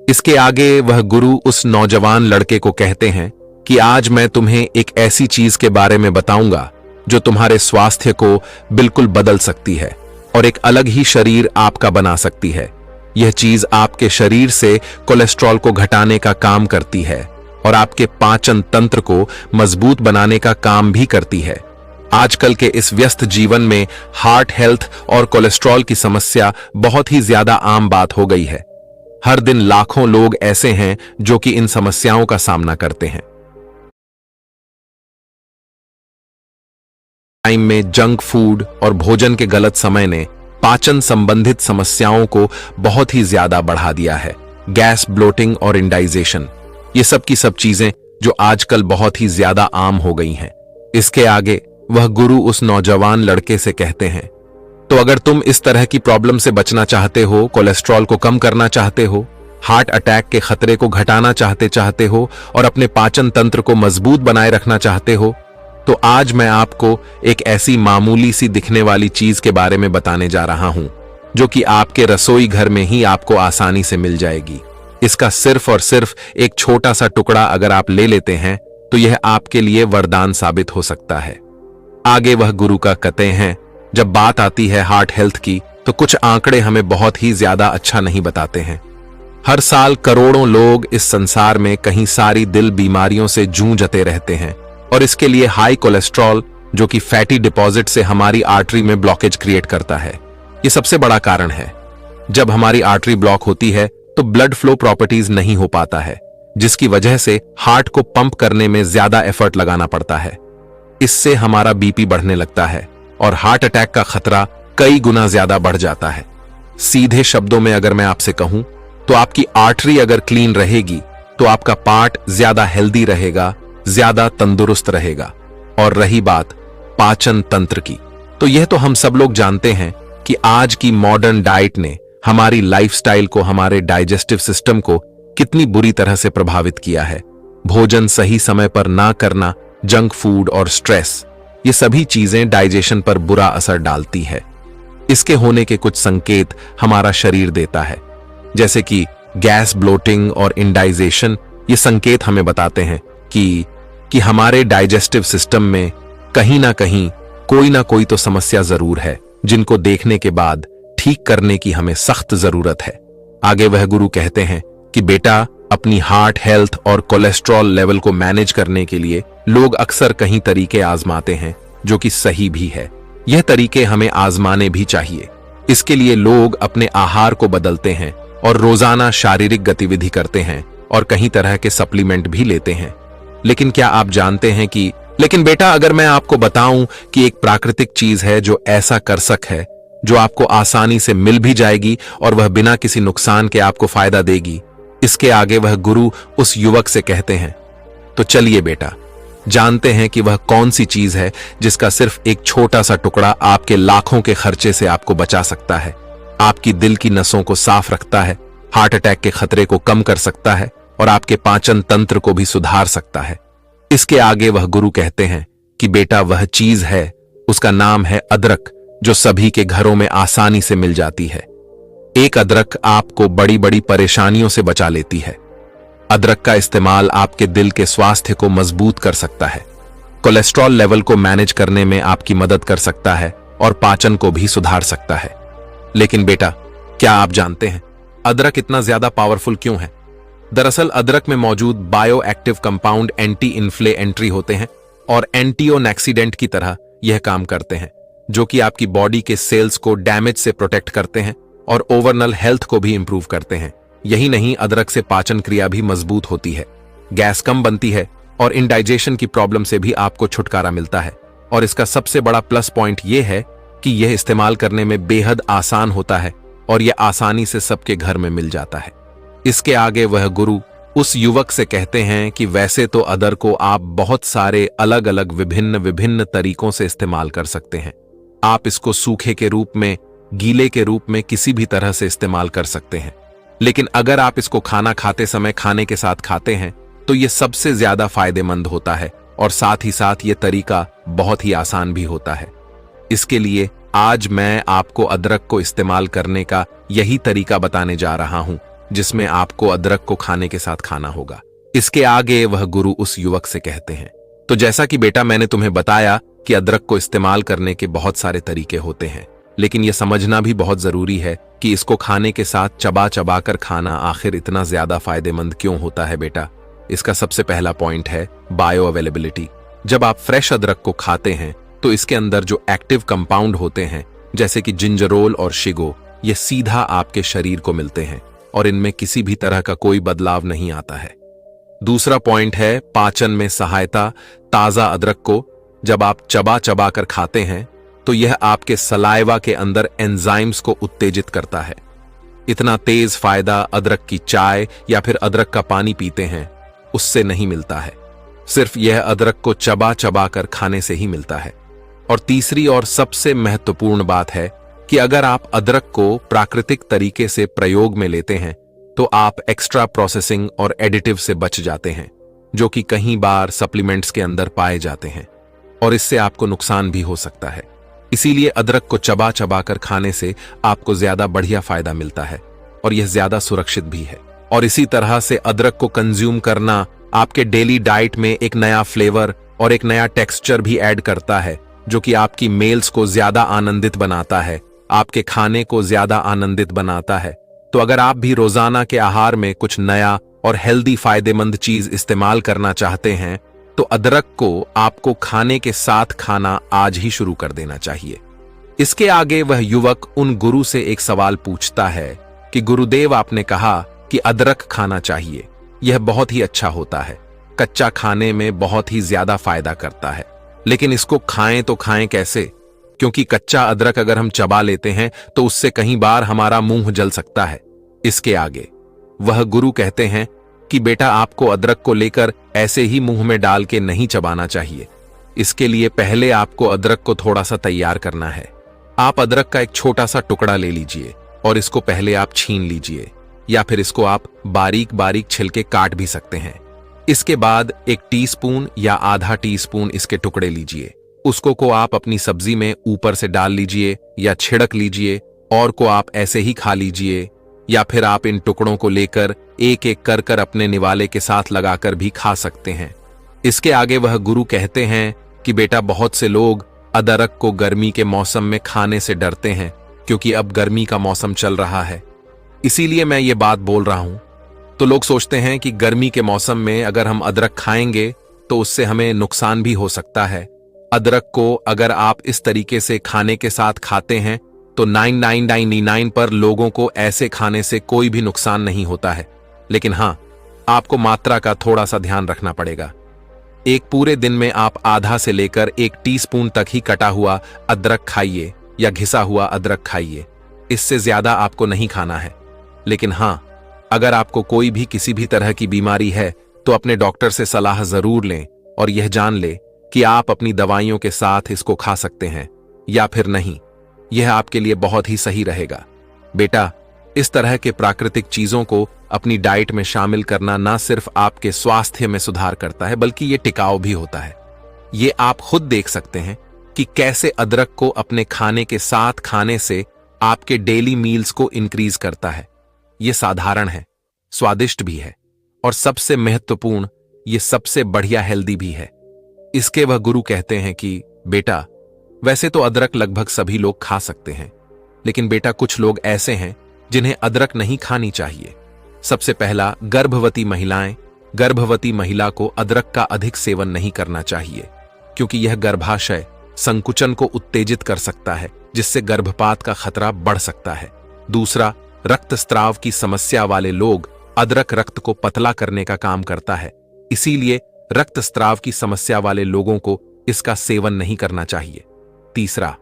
इसके आगे वह गुरु उस नौजवान लड़के को कहते हैं कि आज मैं तुम्हें एक ऐसी चीज के बारे में बताऊंगा जो तुम्हारे स्वास्थ्य को बिल्कुल बदल सकती है और एक अलग ही शरीर आपका बना सकती है। यह चीज आपके शरीर से कोलेस्ट्रॉल को घटाने का काम करती है और आपके पाचन तंत्र को मजबूत बनाने का काम भी करती है। आजकल के इस व्यस्त जीवन में हार्ट हेल्थ और कोलेस्ट्रॉल की समस्या बहुत ही ज्यादा आम बात हो गई है। हर दिन लाखों लोग ऐसे हैं जो कि इन समस्याओं का सामना करते हैं। टाइम में जंक फूड और भोजन के गलत समय ने पाचन संबंधित समस्याओं को बहुत ही ज्यादा बढ़ा दिया है। गैस, ब्लोटिंग और इंडाइजेशन, ये सब की सब चीजें जो आजकल बहुत ही ज्यादा आम हो गई हैं। इसके आगे वह गुरु उस नौजवान लड़के से कहते हैं, तो अगर तुम इस तरह की प्रॉब्लम से बचना चाहते हो, कोलेस्ट्रॉल को कम करना चाहते हो, हार्ट अटैक के खतरे को घटाना चाहते हो और अपने पाचन तंत्र को मजबूत बनाए रखना चाहते हो, तो आज मैं आपको एक ऐसी मामूली सी दिखने वाली चीज के बारे में बताने जा रहा हूं जो कि आपके रसोई घर में ही आपको आसानी से मिल जाएगी। इसका सिर्फ और सिर्फ एक छोटा सा टुकड़ा अगर आप ले लेते हैं तो यह आपके लिए वरदान साबित हो सकता है। आगे वह गुरु का कहते हैं, जब बात आती है हार्ट हेल्थ की तो कुछ आंकड़े हमें बहुत ही ज्यादा अच्छा नहीं बताते हैं। हर साल करोड़ों लोग इस संसार में कहीं सारी दिल बीमारियों से जूझते रहते हैं और इसके लिए हाई कोलेस्ट्रॉल, जो कि फैटी डिपॉजिट से हमारी आर्टरी में ब्लॉकेज क्रिएट करता है, ये सबसे बड़ा कारण है। जब हमारी आर्टरी ब्लॉक होती है तो ब्लड फ्लो प्रॉपर्टीज नहीं हो पाता है, जिसकी वजह से हार्ट को पंप करने में ज्यादा एफर्ट लगाना पड़ता है। इससे हमारा बीपी बढ़ने लगता है और हार्ट अटैक का खतरा कई गुना ज्यादा बढ़ जाता है। सीधे शब्दों में अगर मैं आपसे कहूं तो आपकी आर्टरी अगर क्लीन रहेगी तो आपका पार्ट ज्यादा हेल्दी रहेगा, ज्यादा तंदुरुस्त रहेगा। और रही बात पाचन तंत्र की, तो यह तो हम सब लोग जानते हैं कि आज की मॉडर्न डाइट ने हमारी लाइफस्टाइल को, हमारे डाइजेस्टिव सिस्टम को कितनी बुरी तरह से प्रभावित किया है। भोजन सही समय पर ना करना, जंक फूड और स्ट्रेस, ये सभी चीजें डाइजेशन पर बुरा असर डालती है। इसके होने के कुछ संकेत हमारा शरीर देता है, जैसे कि गैस, ब्लोटिंग और इंडाइजेशन। ये संकेत हमें बताते हैं कि हमारे डाइजेस्टिव सिस्टम में कहीं ना कहीं कोई ना कोई तो समस्या जरूर है, जिनको देखने के बाद ठीक करने की हमें सख्त जरूरत है। आगे वह गुरु कहते हैं कि बेटा, अपनी हार्ट हेल्थ और कोलेस्ट्रॉल लेवल को मैनेज करने के लिए लोग अक्सर कई तरीके आजमाते हैं, जो कि सही भी है। यह तरीके हमें आजमाने भी चाहिए। इसके लिए लोग अपने आहार को बदलते हैं और रोजाना शारीरिक गतिविधि करते हैं और कई तरह के सप्लीमेंट भी लेते हैं। लेकिन क्या आप जानते हैं कि लेकिन बेटा, अगर मैं आपको बताऊं कि एक प्राकृतिक चीज है जो ऐसा कर है, जो आपको आसानी से मिल भी जाएगी और वह बिना किसी नुकसान के आपको फायदा देगी। इसके आगे वह गुरु उस युवक से कहते हैं, तो चलिए बेटा, जानते हैं कि वह कौन सी चीज है जिसका सिर्फ एक छोटा सा टुकड़ा आपके लाखों के खर्चे से आपको बचा सकता है, आपकी दिल की नसों को साफ रखता है, हार्ट अटैक के खतरे को कम कर सकता है और आपके पाचन तंत्र को भी सुधार सकता है। इसके आगे वह गुरु कहते हैं कि बेटा, वह चीज है, उसका नाम है अदरक, जो सभी के घरों में आसानी से मिल जाती है। एक अदरक आपको बड़ी बड़ी परेशानियों से बचा लेती है। अदरक का इस्तेमाल आपके दिल के स्वास्थ्य को मजबूत कर सकता है, कोलेस्ट्रॉल लेवल को मैनेज करने में आपकी मदद कर सकता है और पाचन को भी सुधार सकता है। लेकिन बेटा, क्या आप जानते हैं अदरक इतना ज्यादा पावरफुल क्यों है? दरअसल अदरक में मौजूद bio active compound anti inflammatory होते हैं और एंटीओक्सीडेंट की तरह यह काम करते हैं, जो कि आपकी बॉडी के सेल्स को डैमेज से प्रोटेक्ट करते हैं और ओवरऑल हेल्थ को भी इंप्रूव करते हैं। यही नहीं, अदरक से पाचन क्रिया भी मजबूत होती है, गैस कम बनती है और इंडाइजेशन की प्रॉब्लम से भी आपको छुटकारा मिलता है। और इसका सबसे बड़ा प्लस पॉइंट यह है कि यह इस्तेमाल करने में बेहद आसान होता है और यह आसानी से सबके घर में मिल जाता है। इसके आगे वह गुरु उस युवक से कहते हैं कि वैसे तो अदरक को आप बहुत सारे अलग अलग विभिन्न तरीकों से इस्तेमाल कर सकते हैं। आप इसको सूखे के रूप में, गीले के रूप में, किसी भी तरह से इस्तेमाल कर सकते हैं। लेकिन अगर आप इसको खाना खाते समय खाने के साथ खाते हैं तो यह सबसे ज्यादा फायदेमंद होता है और साथ ही साथ यह तरीका बहुत ही आसान भी होता है। इसके लिए आज मैं आपको अदरक को इस्तेमाल करने का यही तरीका बताने जा रहा हूं, जिसमें आपको अदरक को खाने के साथ खाना होगा। इसके आगे वह गुरु उस युवक से कहते हैं, तो जैसा कि बेटा मैंने तुम्हें बताया कि अदरक को इस्तेमाल करने के बहुत सारे तरीके होते हैं, लेकिन यह समझना भी बहुत जरूरी है कि इसको खाने के साथ चबा चबा कर खाना आखिर इतना ज्यादा फायदेमंद क्यों होता है। बेटा, इसका सबसे पहला पॉइंट है बायो अवेलेबिलिटी। जब आप फ्रेश अदरक को खाते हैं तो इसके अंदर जो एक्टिव कंपाउंड होते हैं, जैसे कि जिंजरोल और शिगो, ये सीधा आपके शरीर को मिलते हैं और इनमें किसी भी तरह का कोई बदलाव नहीं आता है। दूसरा पॉइंट है पाचन में सहायता। ताजा अदरक को जब आप चबा चबा कर खाते हैं तो यह आपके सलाइवा के अंदर एंजाइम्स को उत्तेजित करता है। इतना तेज फायदा अदरक की चाय या फिर अदरक का पानी पीते हैं उससे नहीं मिलता है, सिर्फ यह अदरक को चबा चबा कर खाने से ही मिलता है। और तीसरी और सबसे महत्वपूर्ण बात है कि अगर आप अदरक को प्राकृतिक तरीके से प्रयोग में लेते हैं तो आप एक्स्ट्रा प्रोसेसिंग और एडिटिव से बच जाते हैं, जो कि कई बार सप्लीमेंट्स के अंदर पाए जाते हैं और इससे आपको नुकसान भी हो सकता है। इसीलिए अदरक को चबा चबा कर खाने से आपको ज्यादा बढ़िया फायदा मिलता है और यह ज्यादा सुरक्षित भी है। और इसी तरह से अदरक को कंज्यूम करना आपके डेली डाइट में एक नया फ्लेवर और एक नया टेक्सचर भी ऐड करता है, जो कि आपकी मील्स को ज्यादा आनंदित बनाता है, आपके खाने को ज्यादा आनंदित बनाता है। तो अगर आप भी रोजाना के आहार में कुछ नया और हेल्दी फायदेमंद चीज इस्तेमाल करना चाहते हैं तो अदरक को आपको खाने के साथ खाना आज ही शुरू कर देना चाहिए। इसके आगे वह युवक उन गुरु से एक सवाल पूछता है कि गुरुदेव, आपने कहा कि अदरक खाना चाहिए, यह बहुत ही अच्छा होता है, कच्चा खाने में बहुत ही ज्यादा फायदा करता है, लेकिन इसको खाएं तो खाएं कैसे? क्योंकि कच्चा अदरक अगर हम चबा लेते हैं तो उससे कई बार हमारा मुंह जल सकता है। इसके आगे वह गुरु कहते हैं कि बेटा, आपको अदरक को लेकर ऐसे ही मुंह में डाल के नहीं चबाना चाहिए। इसके लिए पहले आपको अदरक को थोड़ा सा तैयार करना है। आप अदरक का एक छोटा सा टुकड़ा ले लीजिए और इसको पहले आप छीन लीजिए, या फिर इसको आप बारीक बारीक छिलके काट भी सकते हैं। इसके बाद 1 टीस्पून या आधा टीस्पून इसके टुकड़े लीजिए, उसको को आप अपनी सब्जी में ऊपर से डाल लीजिए या छिड़क लीजिए और को आप ऐसे ही खा लीजिए, या फिर आप इन टुकड़ों को लेकर एक एक कर कर अपने निवाले के साथ लगाकर भी खा सकते हैं। इसके आगे वह गुरु कहते हैं कि बेटा, बहुत से लोग अदरक को गर्मी के मौसम में खाने से डरते हैं क्योंकि अब गर्मी का मौसम चल रहा है, इसीलिए मैं ये बात बोल रहा हूं। तो लोग सोचते हैं कि गर्मी के मौसम में अगर हम अदरक खाएंगे तो उससे हमें नुकसान भी हो सकता है। अदरक को अगर आप इस तरीके से खाने के साथ खाते हैं तो 9999 पर लोगों को ऐसे खाने से कोई भी नुकसान नहीं होता है। लेकिन हां, आपको मात्रा का थोड़ा सा ध्यान रखना पड़ेगा। एक पूरे दिन में आप आधा से लेकर 1 टीस्पून तक ही कटा हुआ अदरक खाइए या घिसा हुआ अदरक खाइए। इससे ज्यादा आपको नहीं खाना है। लेकिन हां, अगर आपको कोई भी किसी भी तरह की बीमारी है तो अपने डॉक्टर से सलाह जरूर लें और यह जान लें कि आप अपनी दवाइयों के साथ इसको खा सकते हैं या फिर नहीं। यह आपके लिए बहुत ही सही रहेगा। बेटा, इस तरह के प्राकृतिक चीजों को अपनी डाइट में शामिल करना न सिर्फ आपके स्वास्थ्य में सुधार करता है बल्कि यह टिकाऊ भी होता है। ये आप खुद देख सकते हैं कि कैसे अदरक को अपने खाने के साथ खाने से आपके डेली मील्स को इंक्रीज करता है। यह साधारण है, स्वादिष्ट भी है और सबसे महत्वपूर्ण, यह सबसे बढ़िया हेल्दी भी है। इसके वह गुरु कहते हैं कि बेटा, वैसे तो अदरक लगभग सभी लोग खा सकते हैं, लेकिन बेटा कुछ लोग ऐसे हैं जिन्हें अदरक नहीं खानी चाहिए। सबसे पहला, गर्भवती महिलाएं। गर्भवती महिला को अदरक का अधिक सेवन नहीं करना चाहिए क्योंकि यह गर्भाशय संकुचन को उत्तेजित कर सकता है, जिससे गर्भपात का खतरा बढ़ सकता है। दूसरा, रक्तस्राव की समस्या वाले लोग। अदरक रक्त को पतला करने का काम करता है, इसीलिए रक्तस्राव की समस्या वाले लोगों को इसका सेवन नहीं करना चाहिए। तीसरा,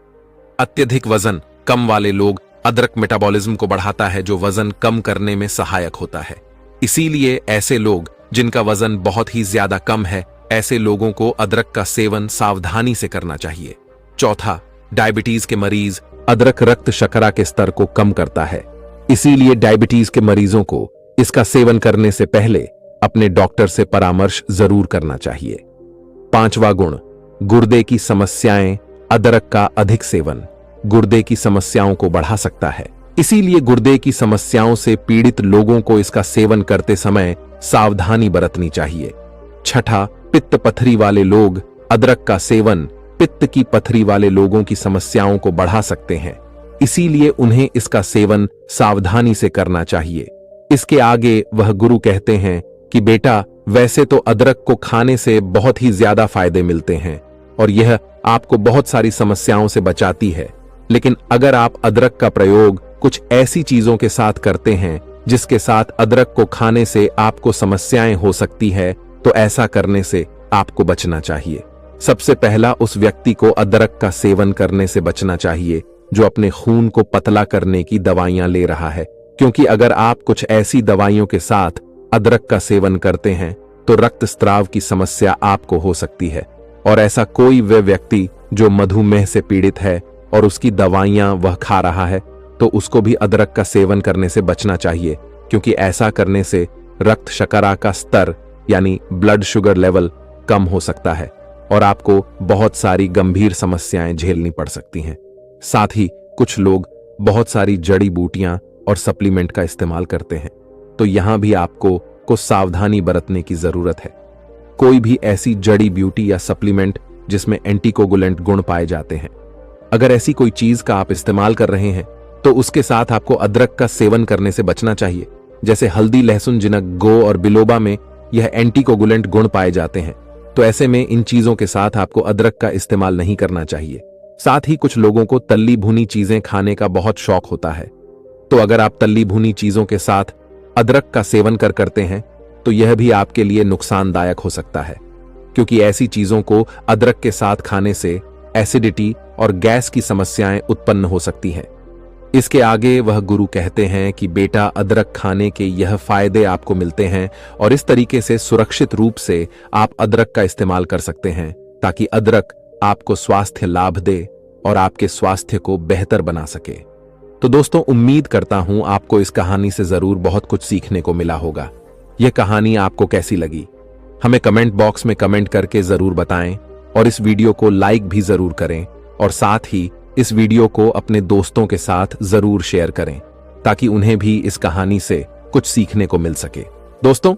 अत्यधिक वजन कम वाले लोग। अदरक मेटाबॉलिज्म को बढ़ाता है जो वजन कम करने में सहायक होता है, इसीलिए ऐसे लोग जिनका वजन बहुत ही ज्यादा कम है, ऐसे लोगों को अदरक का सेवन सावधानी से करना चाहिए। चौथा, डायबिटीज के मरीज। अदरक रक्त शर्करा के स्तर को कम करता है, इसीलिए डायबिटीज के मरीजों को इसका सेवन करने से पहले अपने डॉक्टर से परामर्श जरूर करना चाहिए। पांचवा गुण, गुर्दे की समस्याएं। अदरक का अधिक सेवन गुर्दे की समस्याओं को बढ़ा सकता है, इसीलिए गुर्दे की समस्याओं से पीड़ित लोगों को इसका सेवन करते समय सावधानी बरतनी चाहिए। छठा, पित्त पथरी वाले लोग। अदरक का सेवन पित्त की पथरी वाले लोगों की समस्याओं को बढ़ा सकते हैं, इसीलिए उन्हें इसका सेवन सावधानी से करना चाहिए। इसके आगे वह गुरु कहते हैं कि बेटा, वैसे तो अदरक को खाने से बहुत ही ज्यादा फायदे मिलते हैं और यह आपको बहुत सारी समस्याओं से बचाती है, लेकिन अगर आप अदरक का प्रयोग कुछ ऐसी चीजों के साथ करते हैं जिसके साथ अदरक को खाने से आपको समस्याएं हो सकती है, तो ऐसा करने से आपको बचना चाहिए। सबसे पहला, उस व्यक्ति को अदरक का सेवन करने से बचना चाहिए जो अपने खून को पतला करने की दवाइयां ले रहा है, क्योंकि अगर आप कुछ ऐसी दवाइयों के साथ अदरक का सेवन करते हैं तो रक्तस्राव की समस्या आपको हो सकती है। और ऐसा कोई वह व्यक्ति जो मधुमेह से पीड़ित है और उसकी दवाइयां वह खा रहा है, तो उसको भी अदरक का सेवन करने से बचना चाहिए, क्योंकि ऐसा करने से रक्त शर्करा का स्तर यानी ब्लड शुगर लेवल कम हो सकता है और आपको बहुत सारी गंभीर समस्याएं झेलनी पड़ सकती हैं। साथ ही कुछ लोग बहुत सारी जड़ी बूटियां और सप्लीमेंट का इस्तेमाल करते हैं, तो यहां भी आपको कुछ सावधानी बरतने की जरूरत है। कोई भी ऐसी जड़ी बूटी या सप्लीमेंट जिसमें एंटीकोगुलेंट गुण पाए जाते हैं, अगर ऐसी कोई चीज का आप इस्तेमाल कर रहे हैं तो उसके साथ आपको अदरक का सेवन करने से बचना चाहिए। जैसे हल्दी, लहसुन, जिनक, गो और बिलोबा में यह एंटीकोगुलेंट गुण पाए जाते हैं, तो ऐसे में इन चीजों के साथ आपको अदरक का इस्तेमाल नहीं करना चाहिए। साथ ही कुछ लोगों को तली भुनी चीजें खाने का बहुत शौक होता है, तो अगर आप तली भुनी चीजों के साथ अदरक का सेवन करते हैं तो यह भी आपके लिए नुकसानदायक हो सकता है, क्योंकि ऐसी चीजों को अदरक के साथ खाने से एसिडिटी और गैस की समस्याएं उत्पन्न हो सकती हैं। इसके आगे वह गुरु कहते हैं कि बेटा, अदरक खाने के यह फायदे आपको मिलते हैं और इस तरीके से सुरक्षित रूप से आप अदरक का इस्तेमाल कर सकते हैं ताकि अदरक आपको स्वास्थ्य लाभ दे और आपके स्वास्थ्य को बेहतर बना सके। तो दोस्तों, उम्मीद करता हूं आपको इस कहानी से जरूर बहुत कुछ सीखने को मिला होगा। यह कहानी आपको कैसी लगी हमें कमेंट बॉक्स में कमेंट करके जरूर बताएं और इस वीडियो को लाइक भी जरूर करें और साथ ही इस वीडियो को अपने दोस्तों के साथ जरूर शेयर करें ताकि उन्हें भी इस कहानी से कुछ सीखने को मिल सके। दोस्तों,